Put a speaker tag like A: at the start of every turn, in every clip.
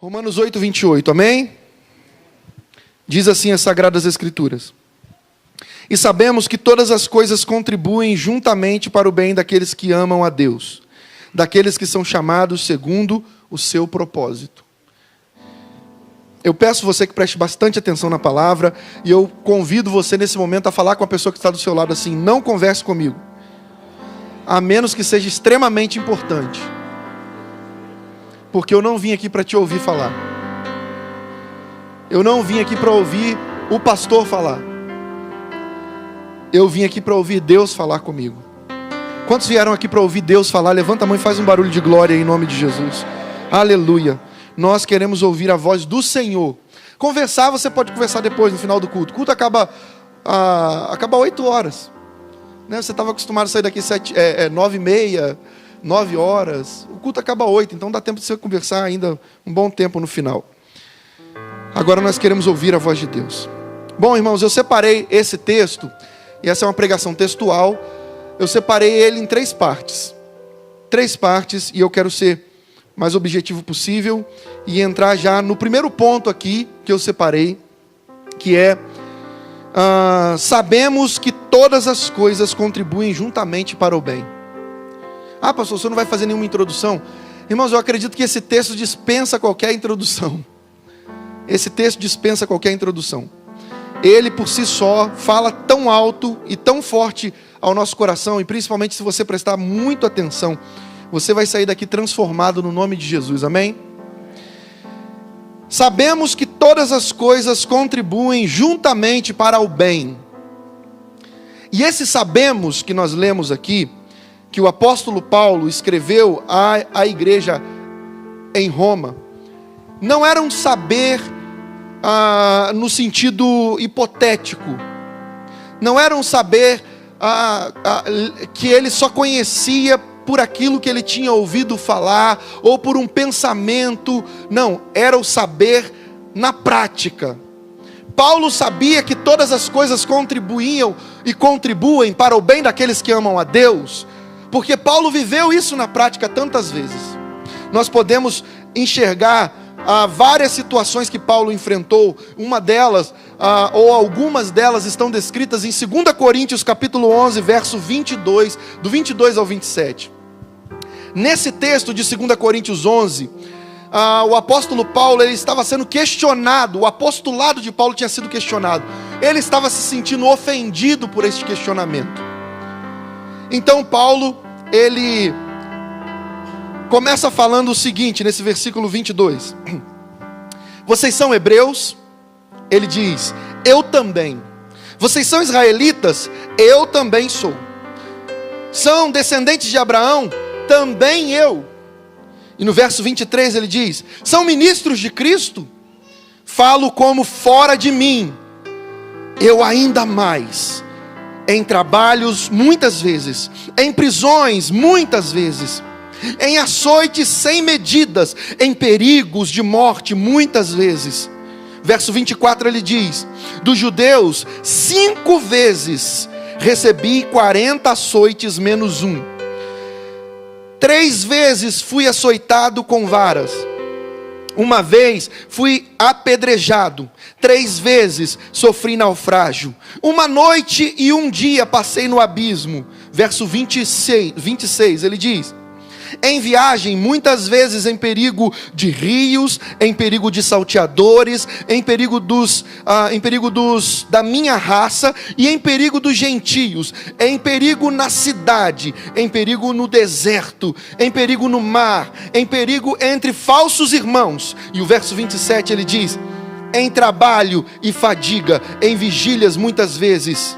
A: Romanos 8, 28, amém? Diz assim as Sagradas Escrituras: E sabemos que todas as coisas contribuem juntamente para o bem daqueles que amam a Deus, daqueles que são chamados segundo o seu propósito. Eu peço você que preste bastante atenção na palavra, e eu convido você nesse momento a falar com a pessoa que está do seu lado assim: não converse comigo, a menos que seja extremamente importante. Porque eu não vim aqui para te ouvir falar. Eu não vim aqui para ouvir o pastor falar. Eu vim aqui para ouvir Deus falar comigo. Quantos vieram aqui para ouvir Deus falar? Levanta a mão e faz um barulho de glória em nome de Jesus. Aleluia. Nós queremos ouvir a voz do Senhor. Conversar, você pode conversar depois, no final do culto. O culto acaba 8 horas. Né? Você estava acostumado a sair daqui 9h30, 9 horas. O culto acaba 8, então dá tempo de você conversar ainda um bom tempo no final. Agora nós queremos ouvir a voz de Deus. Bom, irmãos, eu separei esse texto, e essa é uma pregação textual. Eu separei ele em 3 partes. 3 partes, e eu quero ser mais objetivo possível e entrar já no primeiro ponto aqui que eu separei, que é: sabemos que todas as coisas contribuem juntamente para o bem. Ah, pastor, você não vai fazer nenhuma introdução? Irmãos, eu acredito que esse texto dispensa qualquer introdução. Esse texto dispensa qualquer introdução. Ele por si só fala tão alto e tão forte ao nosso coração, e principalmente se você prestar muito atenção, você vai sair daqui transformado no nome de Jesus, amém? Sabemos que todas as coisas contribuem juntamente para o bem. E esse sabemos que nós lemos aqui, que o apóstolo Paulo escreveu à igreja em Roma, não era um saber no sentido hipotético, não era um saber que ele só conhecia por aquilo que ele tinha ouvido falar, ou por um pensamento. Não, era o saber na prática. Paulo sabia que todas as coisas contribuíam e contribuem para o bem daqueles que amam a Deus, porque Paulo viveu isso na prática tantas vezes. Nós podemos enxergar várias situações que Paulo enfrentou. Uma delas, ou algumas delas, estão descritas em 2 Coríntios capítulo 11, verso 22, do 22 ao 27. Nesse texto de 2 Coríntios 11, o apóstolo Paulo, ele estava sendo questionado. O apostolado de Paulo tinha sido questionado. Ele estava se sentindo ofendido por este questionamento. Então Paulo, ele começa falando o seguinte, nesse versículo 22. Vocês são hebreus? Ele diz: eu também. Vocês são israelitas? Eu também sou. São descendentes de Abraão? Também eu. E no verso 23 ele diz: são ministros de Cristo? Falo como fora de mim. Eu ainda mais. Em trabalhos muitas vezes, em prisões muitas vezes, em açoites sem medidas, em perigos de morte muitas vezes. Verso 24 ele diz: dos judeus 5 vezes recebi 40 açoites menos 1. 3 vezes fui açoitado com varas. 1 vez fui apedrejado. 3 vezes sofri naufrágio. 1 noite e 1 dia passei no abismo. Verso 26 ele diz: em viagem, muitas vezes em perigo de rios, em perigo de salteadores, em perigo da minha raça, e em perigo dos gentios, em perigo na cidade, em perigo no deserto, em perigo no mar, em perigo entre falsos irmãos. E o verso 27 ele diz: em trabalho e fadiga, em vigílias muitas vezes,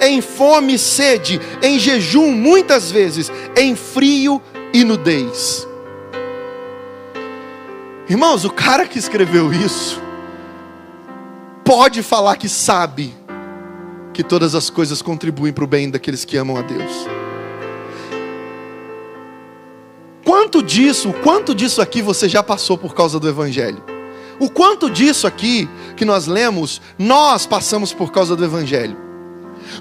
A: em fome e sede, em jejum muitas vezes, em frio e nudez. Irmãos, o cara que escreveu isso pode falar que sabe que todas as coisas contribuem para o bem daqueles que amam a Deus. Quanto disso aqui você já passou por causa do Evangelho? O quanto disso aqui que nós lemos, nós passamos por causa do Evangelho?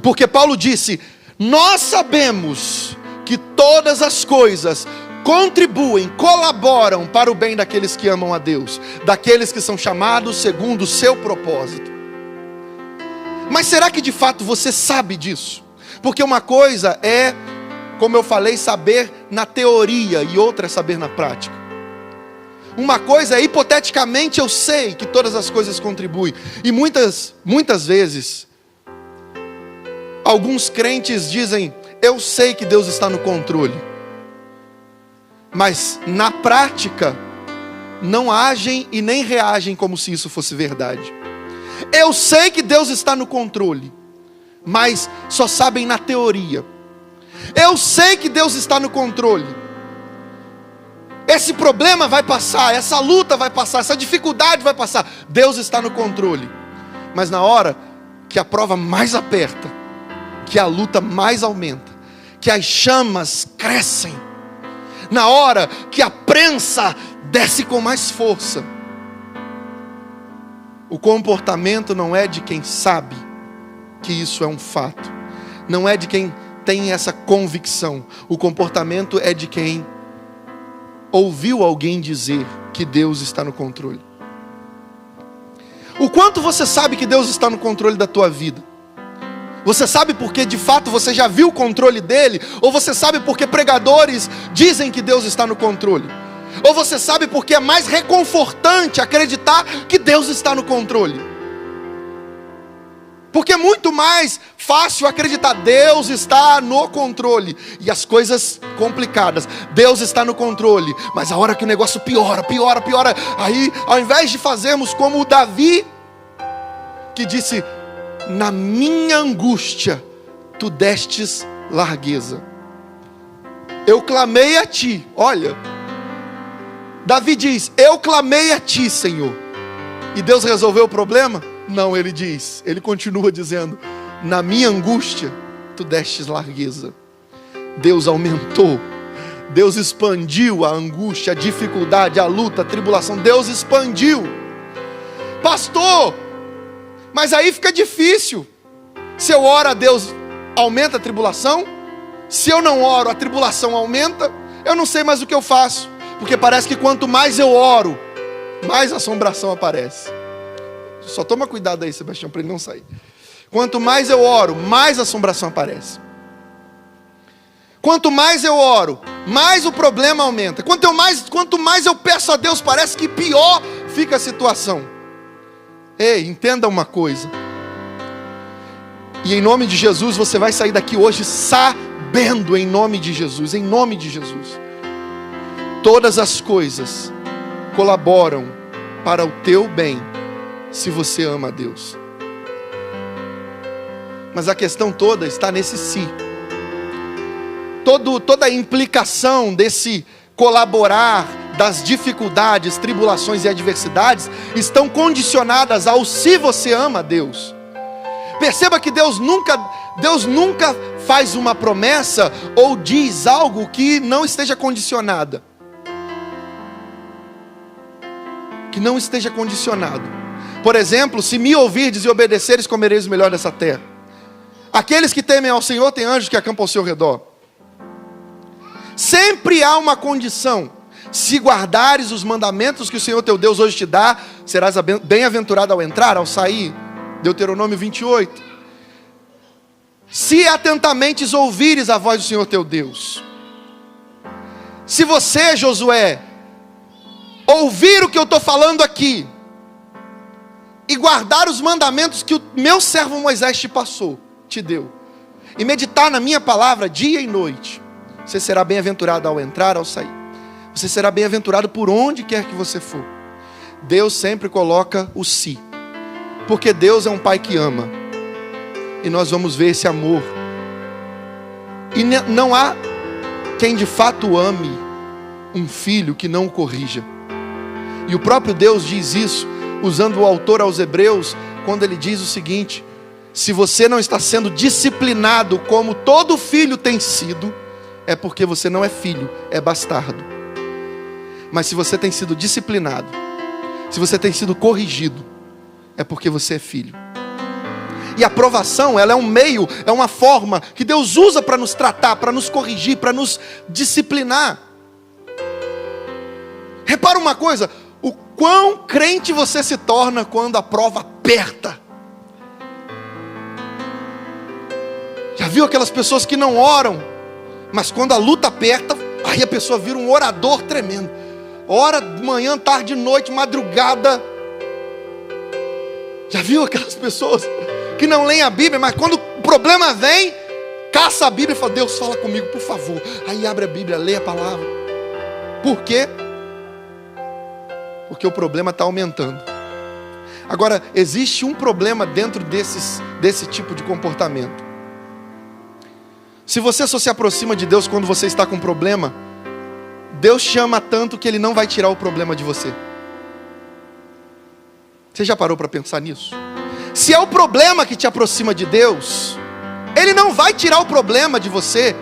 A: Porque Paulo disse: nós sabemos que todas as coisas contribuem, colaboram para o bem daqueles que amam a Deus, daqueles que são chamados segundo o seu propósito. Mas será que de fato você sabe disso? Porque uma coisa é, como eu falei, saber na teoria e outra é saber na prática. Uma coisa é, hipoteticamente eu sei que todas as coisas contribuem. E muitas vezes, alguns crentes dizem, eu sei que Deus está no controle. Mas na prática, não agem e nem reagem como se isso fosse verdade. Eu sei que Deus está no controle, mas só sabem na teoria. Eu sei que Deus está no controle. Esse problema vai passar, essa luta vai passar, essa dificuldade vai passar. Deus está no controle. Mas na hora que a prova mais aperta, que a luta mais aumenta, que as chamas crescem, na hora que a prensa desce com mais força, o comportamento não é de quem sabe que isso é um fato, não é de quem tem essa convicção. O comportamento é de quem ouviu alguém dizer que Deus está no controle. O quanto você sabe que Deus está no controle da tua vida? Você sabe porque de fato você já viu o controle dele? Ou você sabe porque pregadores dizem que Deus está no controle? Ou você sabe porque é mais reconfortante acreditar que Deus está no controle? Porque é muito mais fácil acreditar, Deus está no controle. E as coisas complicadas, Deus está no controle. Mas a hora que o negócio piora, aí ao invés de fazermos como o Davi, que disse, na minha angústia, tu destes largueza. Eu clamei a ti, olha. Davi diz, eu clamei a ti, Senhor. E Deus resolveu o problema? Não, ele continua dizendo, na minha angústia, tu destes largueza. Deus aumentou, Deus expandiu a angústia, a dificuldade, a luta, a tribulação. Deus expandiu. Pastor, mas aí fica difícil. Se eu oro a Deus, aumenta a tribulação? Se eu não oro, a tribulação aumenta? Eu não sei mais o que eu faço. Porque parece que quanto mais eu oro, mais assombração aparece. Só toma cuidado aí, Sebastião, para ele não sair. Quanto mais eu oro, mais assombração aparece. Quanto mais eu oro, mais o problema aumenta. Quanto mais eu peço a Deus, parece que pior fica a situação. Ei, entenda uma coisa. E em nome de Jesus, você vai sair daqui hoje sabendo, em nome de Jesus, em nome de Jesus. Todas as coisas colaboram para o teu bem, se você ama a Deus. Mas a questão toda está nesse si. Toda a implicação desse colaborar, das dificuldades, tribulações e adversidades, estão condicionadas ao se você ama a Deus. Perceba que Deus nunca faz uma promessa ou diz algo que não esteja condicionada. Que não esteja condicionado. Por exemplo, se me ouvirdes e obedeceres, comereis o melhor dessa terra. Aqueles que temem ao Senhor têm anjos que acampam ao seu redor. Sempre há uma condição. Se guardares os mandamentos que o Senhor teu Deus hoje te dá, serás bem-aventurado ao entrar, ao sair. Deuteronômio 28. Se atentamente ouvires a voz do Senhor teu Deus. Se você, Josué, ouvir o que eu estou falando aqui, e guardar os mandamentos que o meu servo Moisés te deu, e meditar na minha palavra dia e noite, você será bem-aventurado ao entrar, ao sair. Você será bem-aventurado por onde quer que você for. Deus sempre coloca o si, porque Deus é um pai que ama, e nós vamos ver esse amor. E não há quem de fato ame um filho que não o corrija. E o próprio Deus diz isso, usando o autor aos Hebreus, quando ele diz o seguinte: se você não está sendo disciplinado como todo filho tem sido, é porque você não é filho, é bastardo. Mas se você tem sido disciplinado, se você tem sido corrigido, é porque você é filho. E a provação, ela é um meio, é uma forma que Deus usa para nos tratar, para nos corrigir, para nos disciplinar. Repara uma coisa, o quão crente você se torna quando a prova aperta. Já viu aquelas pessoas que não oram, mas quando a luta aperta, aí a pessoa vira um orador tremendo. Ora de manhã, tarde, noite, madrugada. Já viu aquelas pessoas que não leem a Bíblia, mas quando o problema vem, caça a Bíblia e fala: Deus, fala comigo, por favor. Aí abre a Bíblia, lê a palavra. Por quê? Porque o problema está aumentando. Agora, existe um problema dentro desse tipo de comportamento. Se você só se aproxima de Deus quando você está com problema, Deus chama tanto que Ele não vai tirar o problema de você. Você já parou para pensar nisso? Se é o problema que te aproxima de Deus, Ele não vai tirar o problema de você,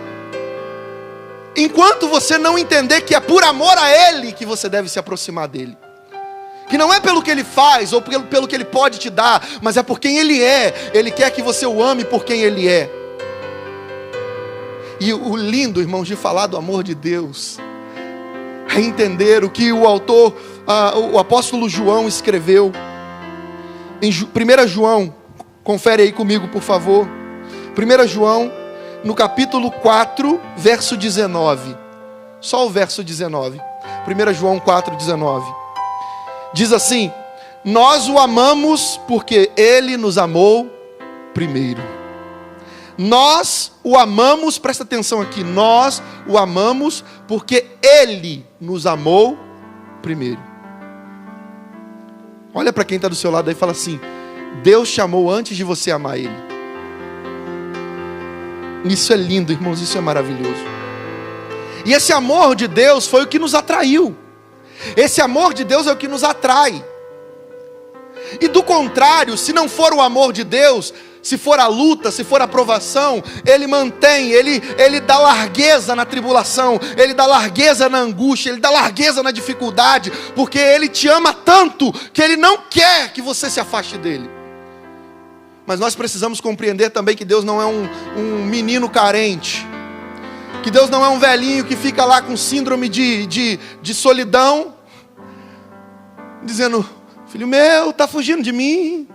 A: enquanto você não entender que é por amor a Ele que você deve se aproximar dEle. Que não é pelo que Ele faz, ou pelo que Ele pode te dar, mas é por quem Ele é. Ele quer que você o ame por quem Ele é. E o lindo, irmãos, de falar do amor de Deus, é entender o que o autor, o apóstolo João escreveu. Em 1 João, confere aí comigo, por favor. 1 João, no capítulo 4, verso 19. Só o verso 19. 1 João 4, 19. Diz assim: nós o amamos porque Ele nos amou primeiro. Nós o amamos, presta atenção aqui, nós o amamos porque Ele nos amou primeiro. Olha para quem está do seu lado aí e fala assim: Deus te amou antes de você amar Ele. Isso é lindo, irmãos, isso é maravilhoso. E esse amor de Deus foi o que nos atraiu. Esse amor de Deus é o que nos atrai. E do contrário, se não for o amor de Deus, se for a luta, se for a provação, Ele mantém, Ele dá largueza na tribulação, Ele dá largueza na angústia, Ele dá largueza na dificuldade, porque Ele te ama tanto, que Ele não quer que você se afaste dEle. Mas nós precisamos compreender também que Deus não é um menino carente, que Deus não é um velhinho que fica lá com síndrome de solidão, dizendo: filho meu, está fugindo de mim.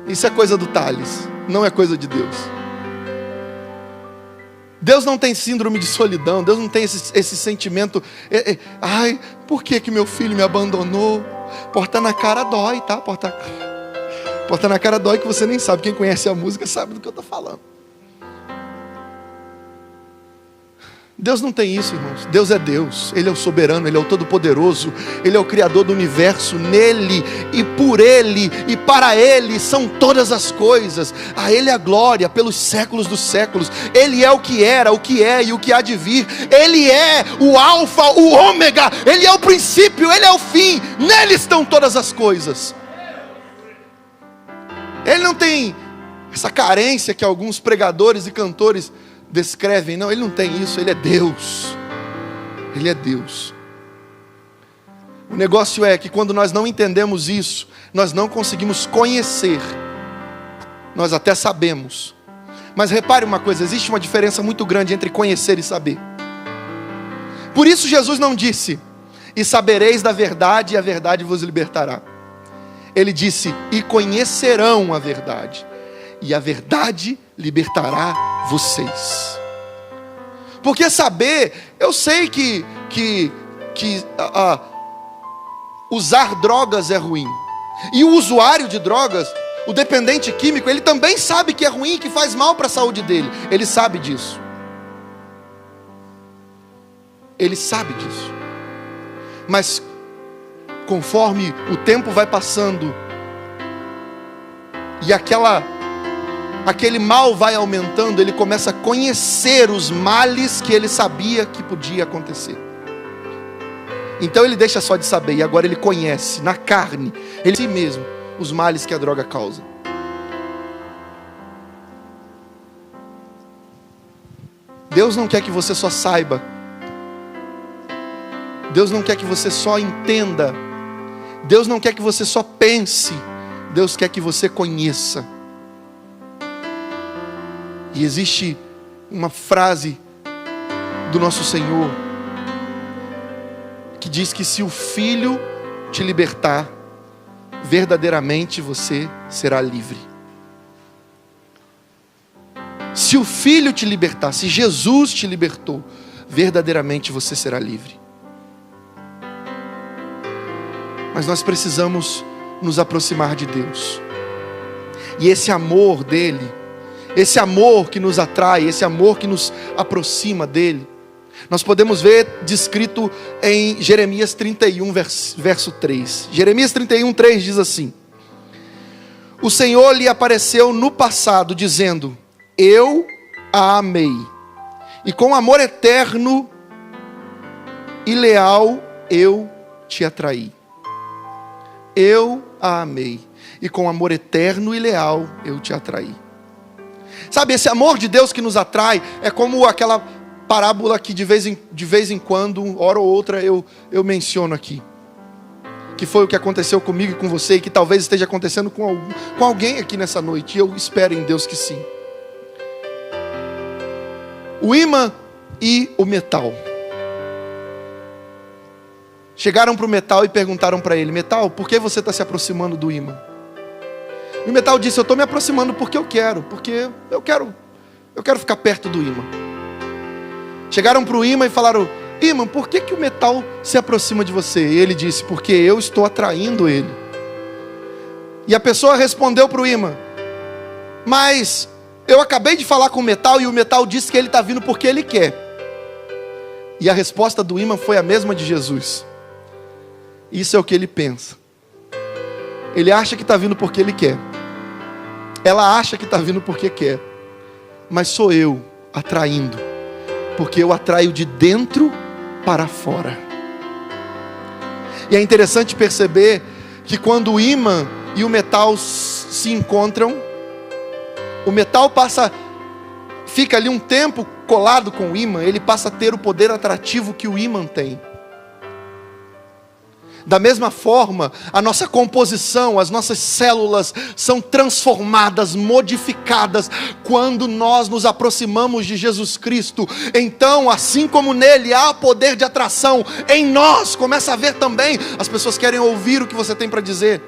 A: Isso é coisa do Thales, não é coisa de Deus. Deus não tem síndrome de solidão, Deus não tem esse sentimento, ai, por que meu filho me abandonou? Porta na cara dói, tá? Porta na cara dói, que você nem sabe. Quem conhece a música sabe do que eu estou falando. Deus não tem isso, irmãos. Deus é Deus, Ele é o soberano, Ele é o todo-poderoso, Ele é o Criador do universo. Nele e por Ele e para Ele são todas as coisas. A Ele a glória pelos séculos dos séculos. Ele é o que era, o que é e o que há de vir. Ele é o alfa, o ômega. Ele é o princípio, Ele é o fim. Nele estão todas as coisas. Ele não tem essa carência que alguns pregadores e cantores descrevem. Não, Ele não tem isso. Ele é Deus. Ele é Deus. O negócio é que quando nós não entendemos isso, nós não conseguimos conhecer. Nós até sabemos, mas repare uma coisa: existe uma diferença muito grande entre conhecer e saber. Por isso Jesus não disse: e sabereis da verdade, e a verdade vos libertará. Ele disse: e conhecerão a verdade, e a verdade libertará vocês. Porque saber, eu sei que usar drogas é ruim, e o usuário de drogas, o dependente químico, ele também sabe que é ruim, que faz mal para a saúde dele. Ele sabe disso. Ele sabe disso. Mas conforme o tempo vai passando e aquele mal vai aumentando, ele começa a conhecer os males que ele sabia que podia acontecer. Então ele deixa só de saber, e agora ele conhece na carne, ele si mesmo, os males que a droga causa. Deus não quer que você só saiba. Deus não quer que você só entenda. Deus não quer que você só pense. Deus quer que você conheça. E existe uma frase do nosso Senhor diz que se o Filho te libertar, verdadeiramente você será livre. Se o Filho te libertar, se Jesus te libertou, verdadeiramente você será livre. Mas nós precisamos nos aproximar de Deus. E esse amor dele, esse amor que nos atrai, esse amor que nos aproxima dele, nós podemos ver descrito em Jeremias 31, verso 3. Jeremias 31, 3 diz assim: o Senhor lhe apareceu no passado, dizendo: eu a amei, e com amor eterno e leal eu te atraí. Eu a amei, e com amor eterno e leal eu te atraí. Sabe, esse amor de Deus que nos atrai é como aquela parábola que de vez em quando, hora ou outra, eu menciono aqui. Que foi o que aconteceu comigo e com você, e que talvez esteja acontecendo com alguém aqui nessa noite, e eu espero em Deus que sim. O ímã e o metal. Chegaram para o metal e perguntaram para ele: metal, por que você está se aproximando do ímã? E o metal disse: eu estou me aproximando porque eu quero ficar perto do ímã. Chegaram para o ímã e falaram: ímã, por que o metal se aproxima de você? E ele disse: porque eu estou atraindo ele. E a pessoa respondeu para o ímã: mas eu acabei de falar com o metal e o metal disse que ele está vindo porque ele quer. E a resposta do ímã foi a mesma de Jesus. Isso é o que ele pensa. Ele acha que está vindo porque ele quer. Ela acha que está vindo porque quer. Mas sou eu atraindo, porque eu atraio de dentro para fora. E é interessante perceber que quando o ímã e o metal se encontram, o metal fica ali um tempo colado com o ímã, ele passa a ter o poder atrativo que o ímã tem. Da mesma forma, a nossa composição, as nossas células são transformadas, modificadas, quando nós nos aproximamos de Jesus Cristo. Então, assim como nele há poder de atração, em nós começa a haver também. As pessoas querem ouvir o que você tem para dizer.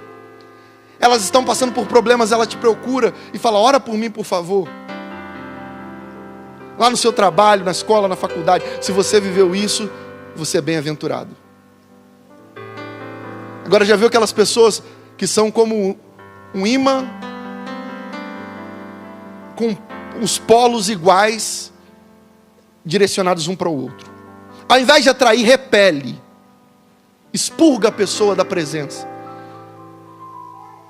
A: Elas estão passando por problemas, ela te procura e fala: ora por mim, por favor. Lá no seu trabalho, na escola, na faculdade, se você viveu isso, você é bem-aventurado. Agora, já viu aquelas pessoas que são como um ímã, com os polos iguais, direcionados um para o outro? Ao invés de atrair, repele, expurga a pessoa da presença.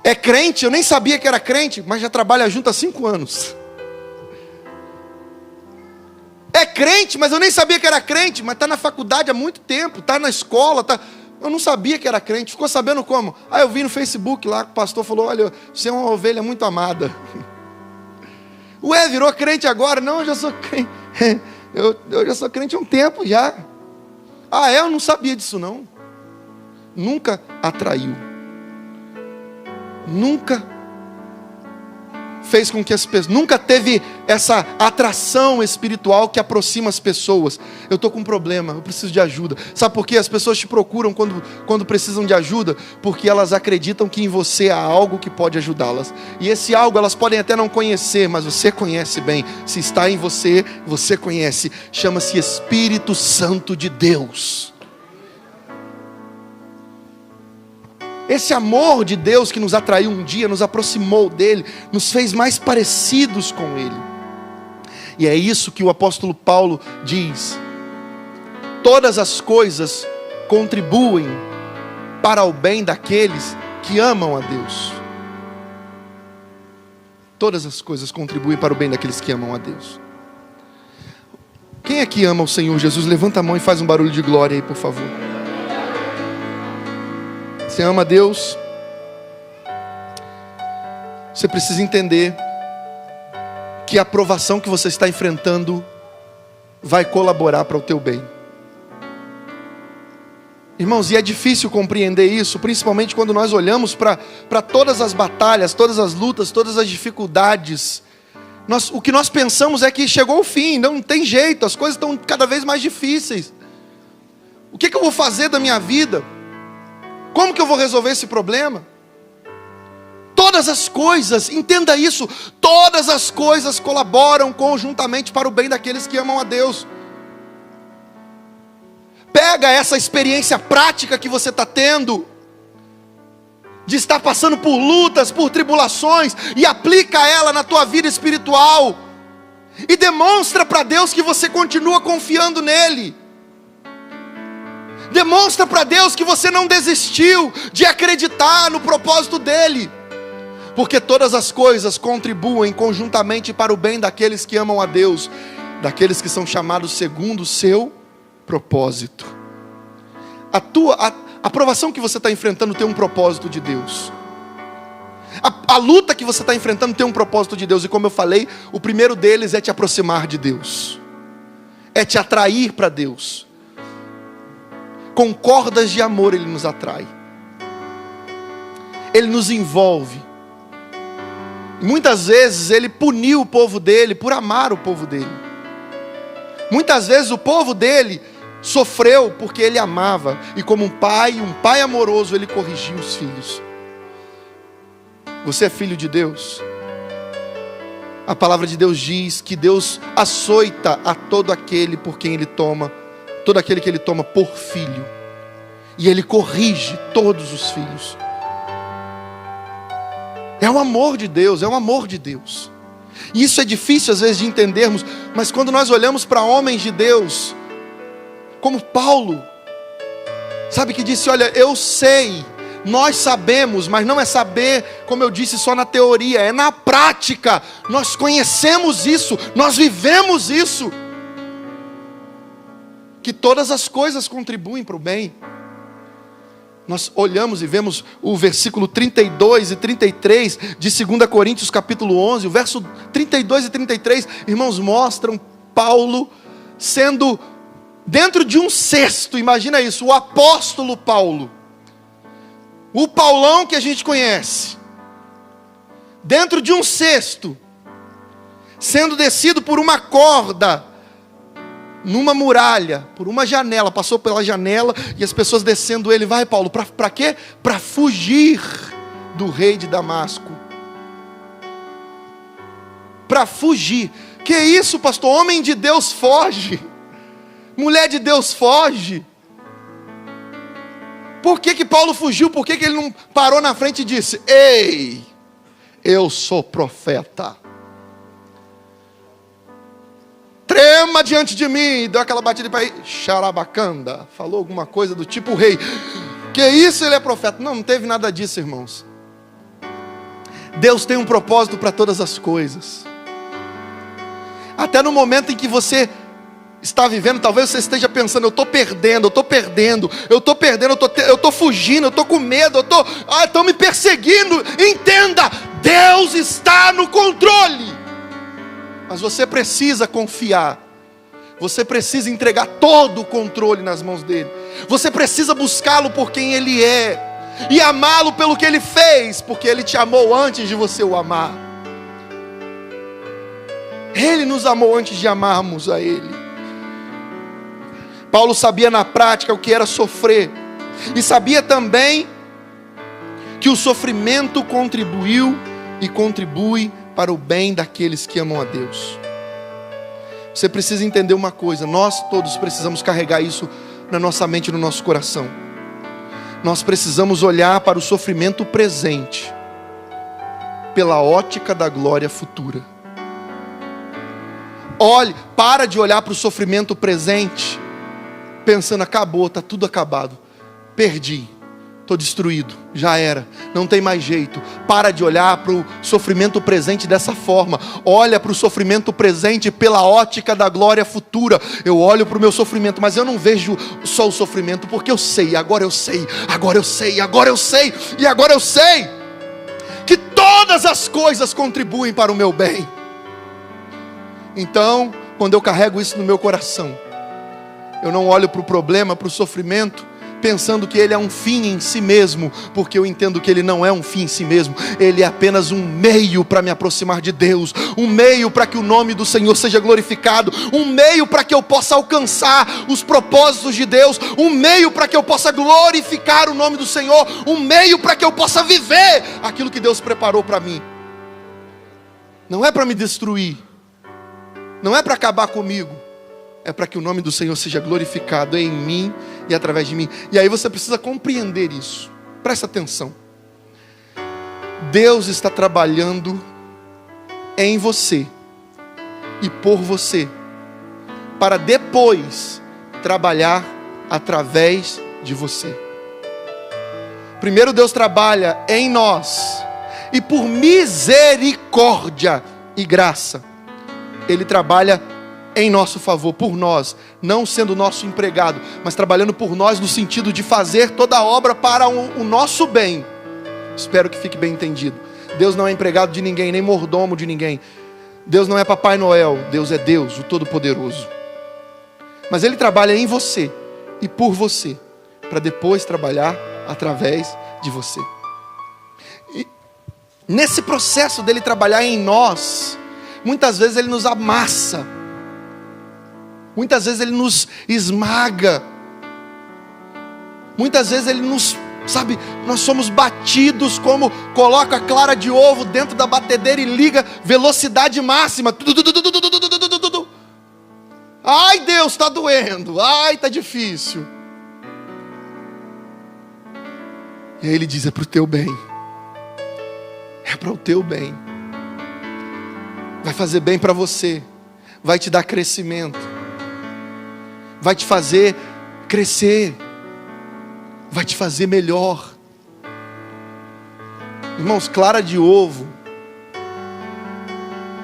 A: É crente, eu nem sabia que era crente, mas já trabalha junto há 5 anos. É crente, mas eu nem sabia que era crente, mas está na faculdade há muito tempo, está na escola, eu não sabia que era crente. Ficou sabendo como? Eu vi no Facebook lá que o pastor falou: olha, você é uma ovelha muito amada. Ué, virou crente agora? Não, eu já sou crente. Eu já sou crente há um tempo já. Eu não sabia disso não. Nunca atraiu. Nunca fez com que as pessoas, nunca teve essa atração espiritual que aproxima as pessoas. Eu estou com um problema, eu preciso de ajuda. Sabe por quê? As pessoas te procuram quando precisam de ajuda, porque elas acreditam que em você há algo que pode ajudá-las. E esse algo elas podem até não conhecer, mas você conhece bem. Se está em você, você conhece. Chama-se Espírito Santo de Deus. Esse amor de Deus que nos atraiu um dia, nos aproximou dele, nos fez mais parecidos com ele. E é isso que o apóstolo Paulo diz: todas as coisas contribuem para o bem daqueles que amam a Deus. Todas as coisas contribuem para o bem daqueles que amam a Deus. Quem aqui ama o Senhor Jesus? Levanta a mão e faz um barulho de glória aí, por favor. Você ama a Deus? Você precisa entender que a provação que você está enfrentando vai colaborar para o teu bem. Irmãos, e é difícil compreender isso, principalmente quando nós olhamos para todas as batalhas, todas as lutas, todas as dificuldades. O que nós pensamos é que chegou o fim, não tem jeito, as coisas estão cada vez mais difíceis. O que eu vou fazer da minha vida? Como que eu vou resolver esse problema? Todas as coisas, entenda isso, todas as coisas colaboram conjuntamente para o bem daqueles que amam a Deus. Pega essa experiência prática que você está tendo, de estar passando por lutas, por tribulações, e aplica ela na tua vida espiritual, e demonstra para Deus que você continua confiando nele. Demonstra para Deus que você não desistiu de acreditar no propósito dele. Porque todas as coisas contribuem conjuntamente para o bem daqueles que amam a Deus, daqueles que são chamados segundo o seu propósito. A provação que você está enfrentando tem um propósito de Deus. A luta que você está enfrentando tem um propósito de Deus. E como eu falei, o primeiro deles é te aproximar de Deus, é te atrair para Deus. Com cordas de amor Ele nos atrai, Ele nos envolve. Muitas vezes Ele puniu o povo dele por amar o povo dele. Muitas vezes o povo dele sofreu porque Ele amava. E como um pai amoroso, Ele corrigia os filhos. Você é filho de Deus? A palavra de Deus diz que Deus açoita a todo aquele por quem Ele toma, todo aquele que Ele toma por filho. E Ele corrige todos os filhos. É o amor de Deus, é o amor de Deus. E isso é difícil às vezes de entendermos, mas quando nós olhamos para homens de Deus, como Paulo, sabe, que disse, olha, eu sei, nós sabemos, mas não é saber, como eu disse, só na teoria, é na prática. Nós conhecemos isso, nós vivemos isso, que todas as coisas contribuem para o bem. Nós olhamos e vemos o versículo 32 e 33 de 2 Coríntios capítulo 11, o verso 32 e 33, irmãos, mostram Paulo sendo dentro de um cesto. Imagina isso, o apóstolo Paulo, o Paulão que a gente conhece, dentro de um cesto, sendo descido por uma corda, numa muralha, por uma janela, passou pela janela, e as pessoas descendo ele. Vai, Paulo, para quê? Para fugir do rei de Damasco. Para fugir. Que isso, pastor? Homem de Deus foge, mulher de Deus foge. Por que Paulo fugiu? Por que ele não parou na frente e disse, ei, eu sou profeta, trema diante de mim, deu aquela batida para aí, xarabacanda, falou alguma coisa do tipo rei, que isso, ele é profeta? Não teve nada disso, irmãos. Deus tem um propósito para todas as coisas. Até no momento em que você está vivendo, talvez você esteja pensando, eu estou perdendo, eu estou fugindo, eu estou com medo, estão me perseguindo. Entenda, Deus está no controle. Mas você precisa confiar. Você precisa entregar todo o controle nas mãos dele. Você precisa buscá-lo por quem ele é, e amá-lo pelo que ele fez, porque ele te amou antes de você o amar. Ele nos amou antes de amarmos a ele. Paulo sabia na prática o que era sofrer, e sabia também que o sofrimento contribuiu e contribui para o bem daqueles que amam a Deus. Você precisa entender uma coisa, nós todos precisamos carregar isso na nossa mente e no nosso coração. Nós precisamos olhar para o sofrimento presente pela ótica da glória futura. Para de olhar para o sofrimento presente pensando, acabou, está tudo acabado, perdi, estou destruído, já era, não tem mais jeito. Para de olhar para o sofrimento presente dessa forma. Olha para o sofrimento presente pela ótica da glória futura. Eu olho para o meu sofrimento, mas eu não vejo só o sofrimento, porque eu sei, agora eu sei que todas as coisas contribuem para o meu bem. Então, quando eu carrego isso no meu coração, eu não olho para o problema, para o sofrimento, pensando que ele é um fim em si mesmo, porque eu entendo que ele não é um fim em si mesmo. Ele é apenas um meio para me aproximar de Deus, um meio para que o nome do Senhor seja glorificado, um meio para que eu possa alcançar os propósitos de Deus, um meio para que eu possa glorificar o nome do Senhor, um meio para que eu possa viver aquilo que Deus preparou para mim. Não é para me destruir, não é para acabar comigo, é para que o nome do Senhor seja glorificado em mim e através de mim. E aí você precisa compreender isso. Presta atenção. Deus está trabalhando em você e por você, para depois trabalhar através de você. Primeiro Deus trabalha em nós, e por misericórdia e graça, Ele trabalha em nosso favor, por nós, não sendo nosso empregado, mas trabalhando por nós no sentido de fazer toda a obra para o nosso bem. Espero que fique bem entendido. Deus não é empregado de ninguém, nem mordomo de ninguém. Deus não é Papai Noel, Deus é Deus, o Todo-Poderoso. Mas Ele trabalha em você e por você, para depois trabalhar através de você. E nesse processo dele trabalhar em nós, muitas vezes Ele nos amassa, muitas vezes Ele nos esmaga, muitas vezes Ele nos, sabe, nós somos batidos como coloca a clara de ovo dentro da batedeira e liga velocidade máxima. Ai, Deus, está doendo, ai, está difícil. E aí Ele diz, é para o teu bem, é para o teu bem, vai fazer bem para você, vai te dar crescimento, vai te fazer crescer, vai te fazer melhor. Irmãos, clara de ovo,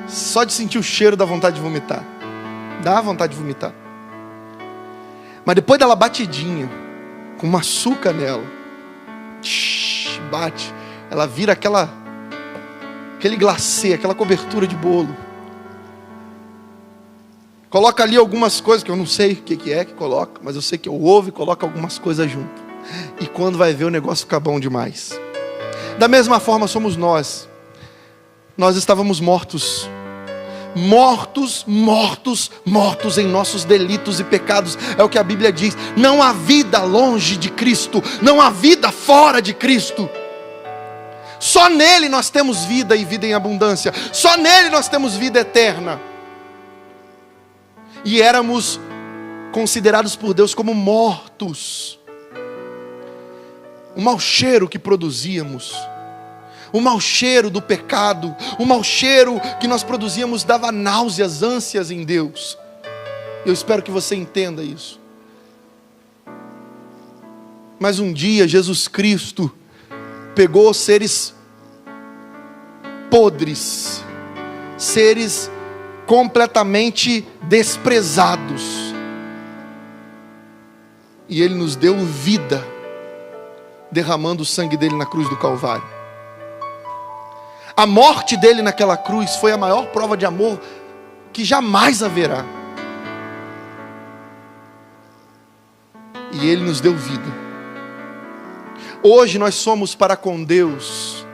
A: só de sentir o cheiro dá vontade de vomitar. Dá vontade de vomitar. Mas depois dela batidinha, com um açúcar nela, bate, ela vira aquele glacê, aquela cobertura de bolo. Coloca ali algumas coisas, que eu não sei o que é que coloca, mas eu sei que é o ovo e coloca algumas coisas junto. E quando vai ver, o negócio fica bom demais. Da mesma forma somos nós. Nós estávamos mortos em nossos delitos e pecados. É o que a Bíblia diz. Não há vida longe de Cristo, não há vida fora de Cristo. Só nele nós temos vida e vida em abundância. Só nele nós temos vida eterna. E éramos considerados por Deus como mortos. O mau cheiro que produzíamos, o mau cheiro do pecado, o mau cheiro que nós produzíamos dava náuseas, ânsias em Deus. Eu espero que você entenda isso. Mas um dia Jesus Cristo pegou seres podres, seres completamente desprezados, e Ele nos deu vida, derramando o sangue dele na cruz do Calvário. A morte dele naquela cruz foi a maior prova de amor que jamais haverá. E Ele nos deu vida. Hoje nós somos para com Deus.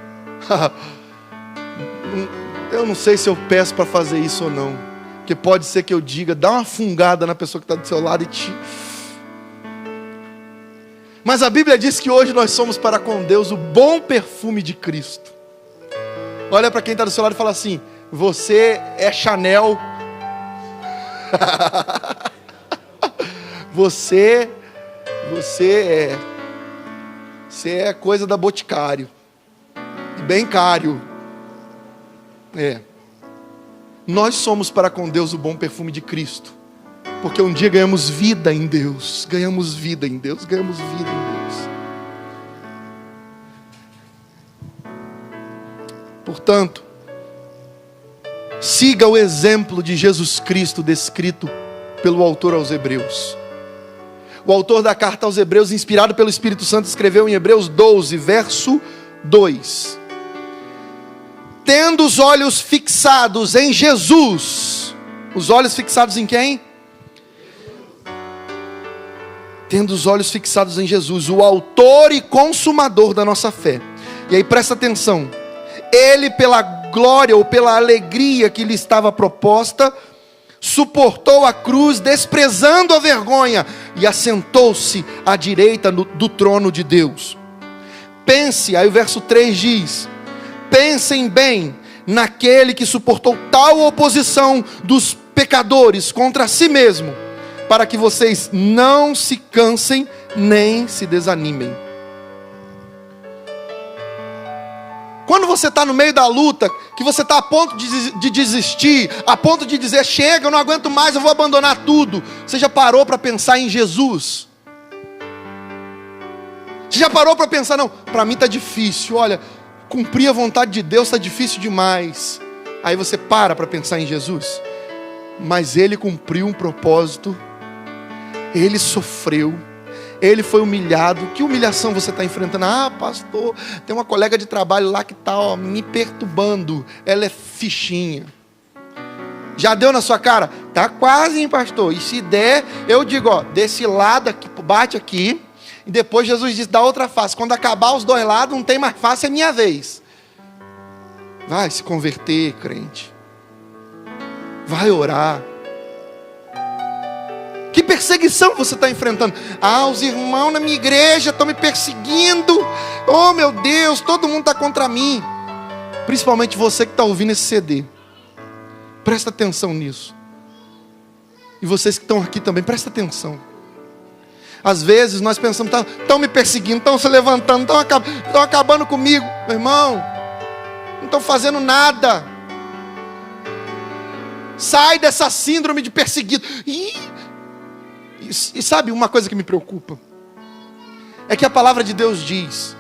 A: Eu não sei se eu peço para fazer isso ou não, porque pode ser que eu diga, dá uma fungada na pessoa que está do seu lado e te... Mas a Bíblia diz que hoje nós somos para com Deus o bom perfume de Cristo. Olha para quem está do seu lado e fala assim, você é Chanel. Você é coisa da Boticário. E bem caro. Nós somos para com Deus o bom perfume de Cristo, porque um dia ganhamos vida em Deus, ganhamos vida em Deus. Portanto, siga o exemplo de Jesus Cristo descrito pelo autor aos Hebreus. O autor da carta aos Hebreus, inspirado pelo Espírito Santo, escreveu em Hebreus 12, verso 2: tendo os olhos fixados em Jesus. Os olhos fixados em quem? tendo os olhos fixados em Jesus, o autor e consumador da nossa fé. E aí presta atenção, ele pela glória ou pela alegria que lhe estava proposta, suportou a cruz, desprezando a vergonha, e assentou-se à direita do trono de Deus. Pense, aí o verso 3 diz: pensem bem naquele que suportou tal oposição dos pecadores contra si mesmo, para que vocês não se cansem nem se desanimem. Quando você está no meio da luta, que você está a ponto de desistir, a ponto de dizer: chega, eu não aguento mais, eu vou abandonar tudo. Você já parou para pensar em Jesus? Você já parou para pensar: não, para mim está difícil, olha, cumprir a vontade de Deus está difícil demais. Aí você para pensar em Jesus. Mas Ele cumpriu um propósito, Ele sofreu, Ele foi humilhado. Que humilhação você está enfrentando? Ah, pastor, tem uma colega de trabalho lá que está me perturbando. Ela é fichinha. Já deu na sua cara? Tá quase, hein, pastor? E se der, eu digo, ó, desse lado aqui, bate aqui. E depois Jesus diz, da outra face. Quando acabar os dois lados, não tem mais face, é minha vez. Vai se converter, crente. Vai orar. Que perseguição você está enfrentando? Ah, os irmãos na minha igreja estão me perseguindo. Oh meu Deus, todo mundo está contra mim. Principalmente você que está ouvindo esse CD. Presta atenção nisso. E vocês que estão aqui também, presta atenção. Às vezes nós pensamos, estão me perseguindo, estão se levantando, estão acabando comigo. Meu irmão, não estão fazendo nada. Sai dessa síndrome de perseguido. E sabe uma coisa que me preocupa? É que a palavra de Deus diz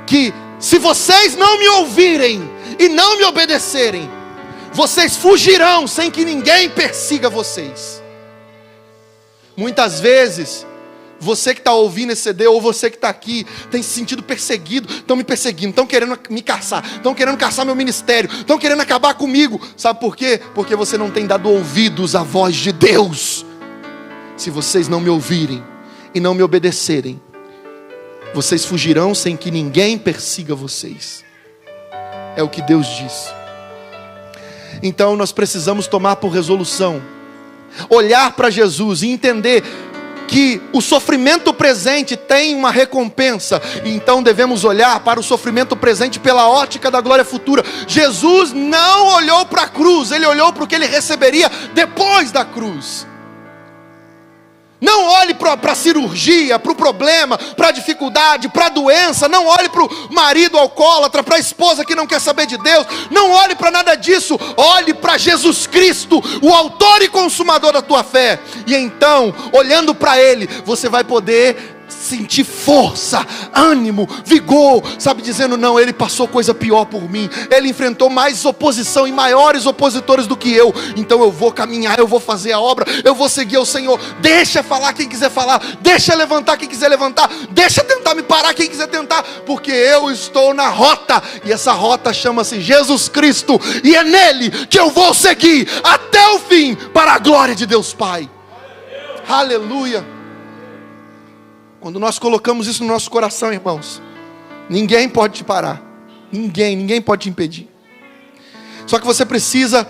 A: que se vocês não me ouvirem e não me obedecerem, vocês fugirão sem que ninguém persiga vocês. Muitas vezes, você que está ouvindo esse CD, ou você que está aqui, tem se sentido perseguido. Estão me perseguindo, estão querendo me caçar, estão querendo caçar meu ministério, estão querendo acabar comigo. Sabe por quê? Porque você não tem dado ouvidos à voz de Deus. Se vocês não me ouvirem e não me obedecerem, vocês fugirão sem que ninguém persiga vocês. É o que Deus diz. Então nós precisamos tomar por resolução, olhar para Jesus e entender que o sofrimento presente tem uma recompensa. Então devemos olhar para o sofrimento presente pela ótica da glória futura. Jesus não olhou para a cruz, Ele olhou para o que Ele receberia depois da cruz. Não olhe para a cirurgia, para o problema, para a dificuldade, para a doença. Não olhe para o marido alcoólatra, para a esposa que não quer saber de Deus. Não olhe para nada disso. Olhe para Jesus Cristo, o autor e consumador da tua fé. E então, olhando para Ele, você vai poder sentir força, ânimo, vigor, sabe, dizendo, não, Ele passou coisa pior por mim, Ele enfrentou mais oposição e maiores opositores do que eu, então eu vou caminhar, eu vou fazer a obra, eu vou seguir o Senhor. Deixa falar quem quiser falar, deixa levantar quem quiser levantar, deixa tentar me parar quem quiser tentar, porque eu estou na rota, e essa rota chama-se Jesus Cristo, e é nele que eu vou seguir até o fim, para a glória de Deus Pai. Aleluia. Quando nós colocamos isso no nosso coração, irmãos, ninguém pode te parar. Ninguém pode te impedir. Só que você precisa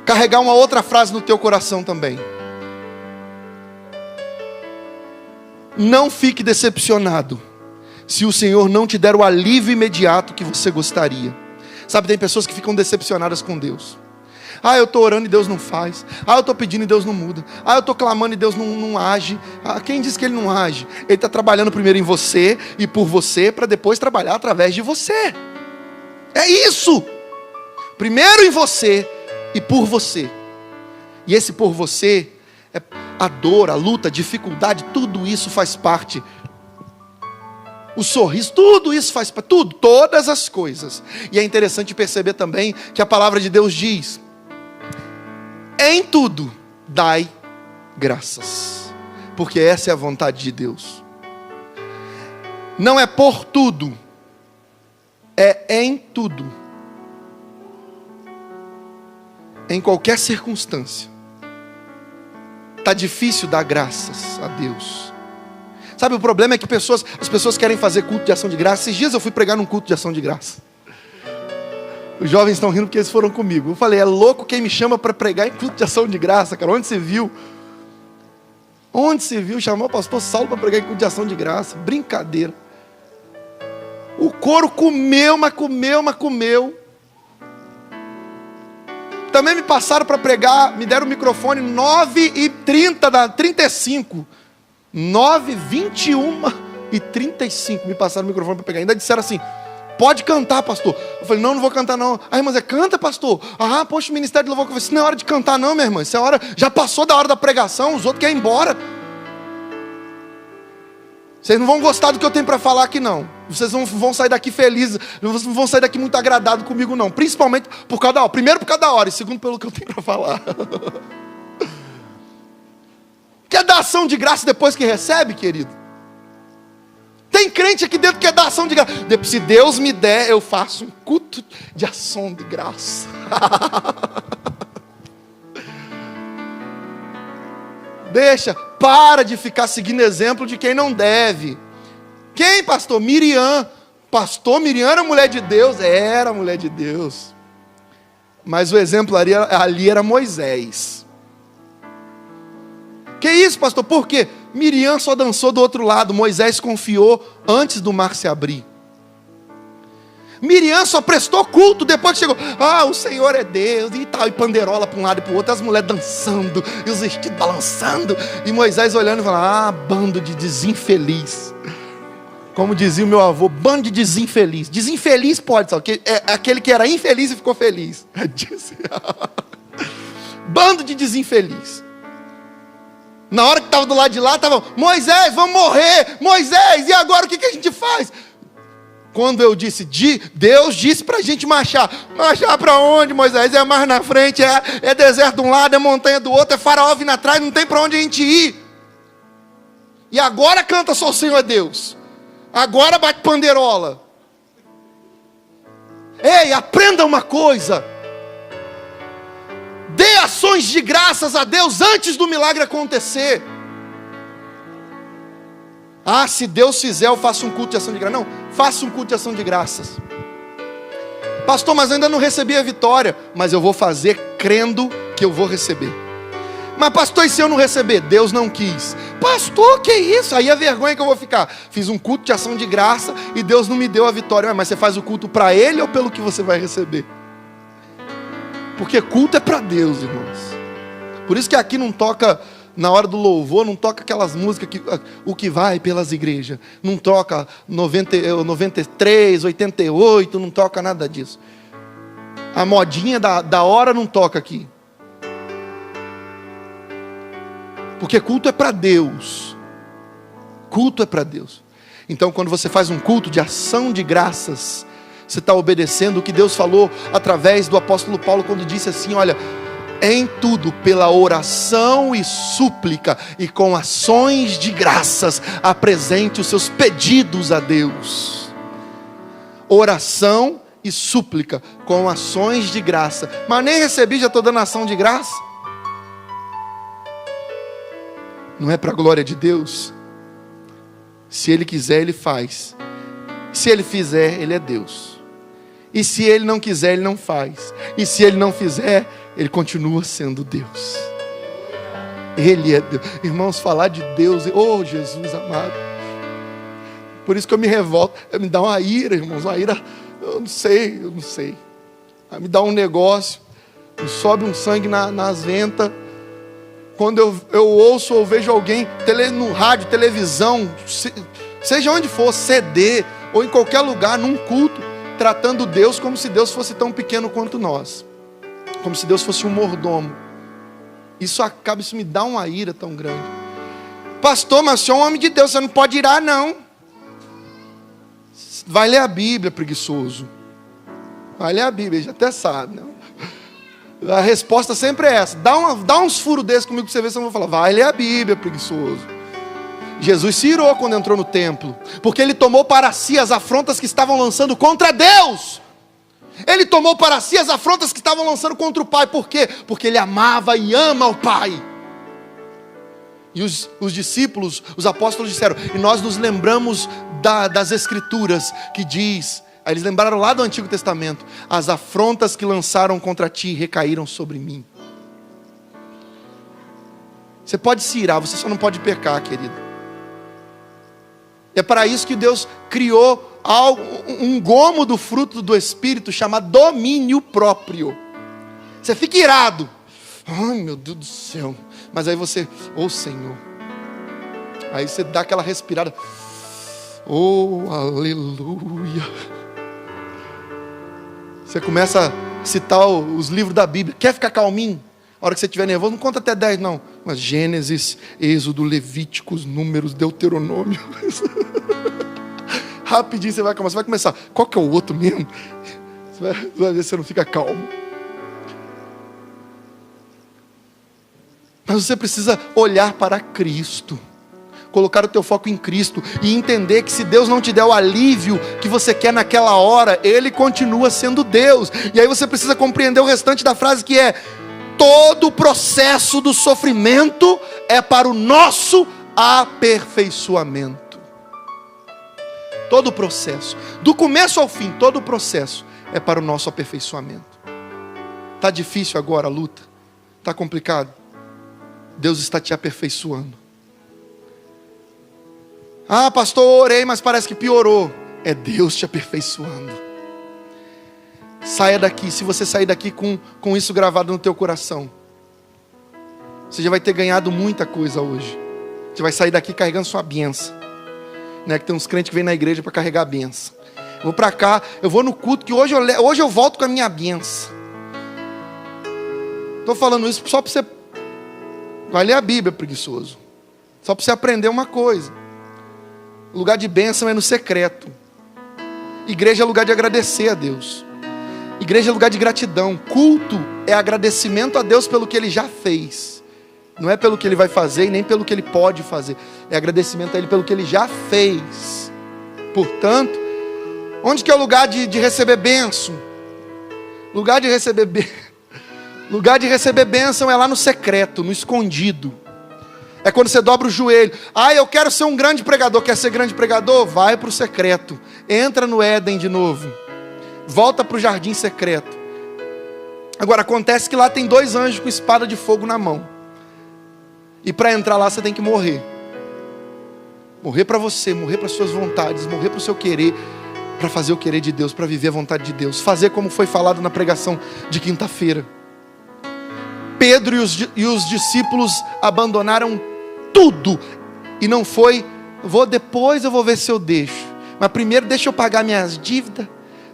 A: carregar uma outra frase no teu coração também. Não fique decepcionado se o Senhor não te der o alívio imediato que você gostaria. Sabe, tem pessoas que ficam decepcionadas com Deus. Ah, eu estou orando e Deus não faz. Ah, eu estou pedindo e Deus não muda. Ah, eu estou clamando e Deus não age. Ah, quem diz que Ele não age? Ele está trabalhando primeiro em você e por você, para depois trabalhar através de você. É isso. Primeiro em você e por você. E esse por você, é a dor, a luta, a dificuldade, tudo isso faz parte. O sorriso, tudo isso faz parte, tudo, todas as coisas. E é interessante perceber também que a palavra de Deus diz: em tudo dai graças, porque essa é a vontade de Deus. Não é por tudo, é em tudo. Em qualquer circunstância. Está difícil dar graças a Deus. Sabe, o problema é que as pessoas querem fazer culto de ação de graça. Esses dias eu fui pregar num culto de ação de graça. Os jovens estão rindo porque eles foram comigo. Eu falei, é louco quem me chama para pregar em culto de ação de graça, cara. Onde você viu? Onde você viu chamar o pastor Saulo para pregar em culto de ação de graça? Brincadeira. O coro comeu, mas comeu. Também me passaram para pregar, me deram o microfone 9h30, 35. 9h21h35 me passaram o microfone para pregar. Ainda disseram assim, pode cantar, pastor. Eu falei, não vou cantar não. Aí, mas canta, pastor. Ah, poxa, o ministério de louvor. Eu falei, isso não é hora de cantar não, minha irmã. Isso é hora, já passou da hora da pregação, os outros querem ir embora. Vocês não vão gostar do que eu tenho para falar aqui não. Vocês não vão sair daqui felizes, não vão sair daqui muito agradados comigo não. Principalmente por causa da hora. Primeiro por causa da hora e segundo pelo que eu tenho para falar. Quer dar ação de graça depois que recebe, querido? Tem crente aqui dentro que quer dar ação de graça. Se Deus me der, eu faço um culto de ação de graça. Deixa, para de ficar seguindo exemplo de quem não deve. Quem, pastor? Miriam. Pastor Miriam era mulher de Deus? Era mulher de Deus. Mas o exemplo ali era Moisés. Que isso, pastor? Por quê? Miriam só dançou do outro lado. Moisés confiou antes do mar se abrir. Miriam só prestou culto depois que chegou. Ah, o Senhor é Deus e tal. E panderola para um lado e para o outro. As mulheres dançando. E os vestidos balançando. E Moisés olhando e falando, ah, bando de desinfeliz. Como dizia o meu avô, bando de desinfeliz. Desinfeliz pode, sabe? É aquele que era infeliz e ficou feliz. Bando de desinfeliz. Na hora que estava do lado de lá, estavam, Moisés, vamos morrer. Moisés, e agora o que a gente faz? Quando eu disse, Deus disse para a gente marchar. Marchar para onde, Moisés? É mar na frente, é deserto de um lado, é montanha do outro, é faraó vindo atrás, não tem para onde a gente ir. E agora canta só o Senhor é Deus. Agora bate panderola. Ei, aprenda uma coisa. Dê ações de graças a Deus antes do milagre acontecer. Ah, se Deus fizer, eu faço um culto de ação de graças. Não, faça um culto de ação de graças. Pastor, mas eu ainda não recebi a vitória. Mas eu vou fazer crendo que eu vou receber. Mas pastor, e se eu não receber? Deus não quis. Pastor, que isso? Aí a vergonha que eu vou ficar. Fiz um culto de ação de graça e Deus não me deu a vitória. Mas você faz o culto para Ele ou pelo que você vai receber? Porque culto é para Deus, irmãos. Por isso que aqui não toca, na hora do louvor, não toca aquelas músicas, o que vai pelas igrejas. Não toca 93, 88, não toca nada disso. A modinha da hora não toca aqui. Porque culto é para Deus. Culto é para Deus. Então quando você faz um culto de ação de graças, você está obedecendo o que Deus falou através do apóstolo Paulo, quando disse assim, olha, em tudo, pela oração e súplica, e com ações de graças, apresente os seus pedidos a Deus. Oração e súplica, com ações de graça. Mas nem recebi, já estou dando ação de graça. Não é para a glória de Deus? Se Ele quiser, Ele faz. Se Ele fizer, Ele é Deus. E se Ele não quiser, Ele não faz. E se Ele não fizer, Ele continua sendo Deus. Ele é Deus. Irmãos, falar de Deus, oh Jesus amado. Por isso que eu me revolto. Me dá uma ira, irmãos, uma ira, eu não sei. Me dá um negócio, me sobe um sangue nas ventas. Quando eu ouço ou vejo alguém no rádio, televisão, seja onde for, CD, ou em qualquer lugar, num culto, tratando Deus como se Deus fosse tão pequeno quanto nós. Como se Deus fosse um mordomo. Isso me dá uma ira tão grande. Pastor, mas o senhor é um homem de Deus, você não pode irar não. Vai ler a Bíblia, preguiçoso. Vai ler a Bíblia, já até sabe, não? A resposta sempre é essa. Dá uns furos desses comigo para você ver se eu vou falar. Vai ler a Bíblia, preguiçoso. Jesus se irou quando entrou no templo, porque Ele tomou para si as afrontas que estavam lançando contra Deus. Ele tomou para si as afrontas que estavam lançando contra o Pai. Por quê? Porque Ele amava e ama o Pai. E os discípulos, os apóstolos disseram, e nós nos lembramos das Escrituras, que diz, aí eles lembraram lá do Antigo Testamento, as afrontas que lançaram contra ti recaíram sobre mim. Você pode se irar, você só não pode pecar, querido. É para isso que Deus criou um gomo do fruto do Espírito chamado domínio próprio. Você fica irado. Ai, meu Deus do céu. Mas aí você, Senhor. Aí você dá aquela respirada. Aleluia. Você começa a citar os livros da Bíblia. Quer ficar calminho? A hora que você estiver nervoso, não conta até 10 não. Mas Gênesis, Êxodo, Levíticos, Números, Deuteronômio. Rapidinho você vai começar. Qual que é o outro mesmo? Você vai ver se você não fica calmo. Mas você precisa olhar para Cristo, colocar o teu foco em Cristo e entender que se Deus não te der o alívio que você quer naquela hora, Ele continua sendo Deus. E aí você precisa compreender o restante da frase, que é: todo o processo do sofrimento é para o nosso aperfeiçoamento. Todo o processo, do começo ao fim, todo o processo é para o nosso aperfeiçoamento. Está difícil agora a luta? Está complicado? Deus está te aperfeiçoando. Ah, pastor, orei, mas parece que piorou. É Deus te aperfeiçoando. Saia daqui. Se você sair daqui com isso gravado no teu coração, você já vai ter ganhado muita coisa hoje. Você vai sair daqui carregando sua bênção. Né? Que tem uns crentes que vêm na igreja para carregar a bênção. Eu vou para cá, eu vou no culto, que hoje eu volto com a minha bênção. Estou falando isso só para você... Vai ler a Bíblia, preguiçoso. Só para você aprender uma coisa. O lugar de bênção é no secreto. Igreja é lugar de agradecer a Deus. Igreja é lugar de gratidão. Culto é agradecimento a Deus pelo que Ele já fez. Não é pelo que Ele vai fazer e nem pelo que Ele pode fazer. É agradecimento a Ele pelo que Ele já fez. Portanto, onde que é o lugar de receber bênção? Lugar de receber bênção. Lugar de receber bênção é lá no secreto, no escondido. É quando você dobra o joelho. Ah, eu quero ser um grande pregador. Quer ser grande pregador? Vai para o secreto. Entra no Éden de novo. Volta para o jardim secreto. Agora, acontece que lá tem 2 anjos com espada de fogo na mão. E para entrar lá você tem que morrer. Morrer para você, morrer para suas vontades, morrer para o seu querer, para fazer o querer de Deus, para viver a vontade de Deus. Fazer como foi falado na pregação de quinta-feira. Pedro e os discípulos abandonaram tudo. E não foi, depois eu vou ver se eu deixo. Mas primeiro deixa eu pagar minhas dívidas.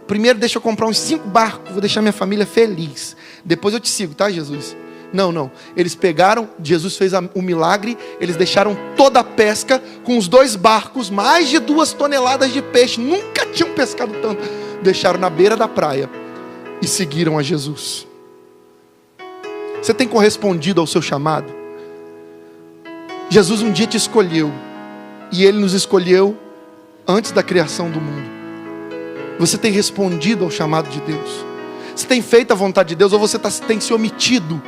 A: Primeiro deixa eu comprar uns 5 barcos. Vou deixar minha família feliz. Depois eu te sigo, tá, Jesus? Não. Eles pegaram, Jesus fez o milagre. Eles deixaram toda a pesca com os 2 barcos. Mais de 2 toneladas de peixe. Nunca tinham pescado tanto. Deixaram na beira da praia. E seguiram a Jesus. Você tem correspondido ao seu chamado? Jesus um dia te escolheu. E Ele nos escolheu antes da criação do mundo. Você tem respondido ao chamado de Deus? Você tem feito a vontade de Deus? Ou você tem se omitido?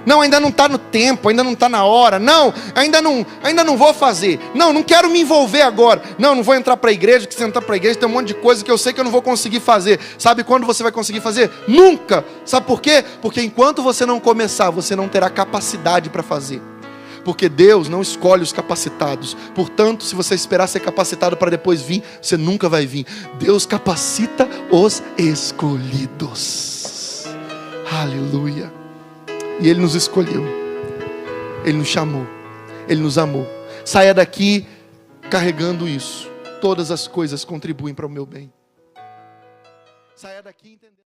A: Não, ainda não está no tempo, ainda não está na hora. Não, ainda não vou fazer. Não quero me envolver agora. Não vou entrar para a igreja, que se entrar para a igreja tem um monte de coisa que eu sei que eu não vou conseguir fazer. Sabe quando você vai conseguir fazer? Nunca. Sabe por quê? Porque enquanto você não começar, você não terá capacidade para fazer. Porque Deus não escolhe os capacitados. Portanto, se você esperar ser capacitado para depois vir, você nunca vai vir. Deus capacita os escolhidos. Aleluia. E Ele nos escolheu. Ele nos chamou. Ele nos amou. Saia daqui carregando isso. Todas as coisas contribuem para o meu bem. Saia daqui entendendo.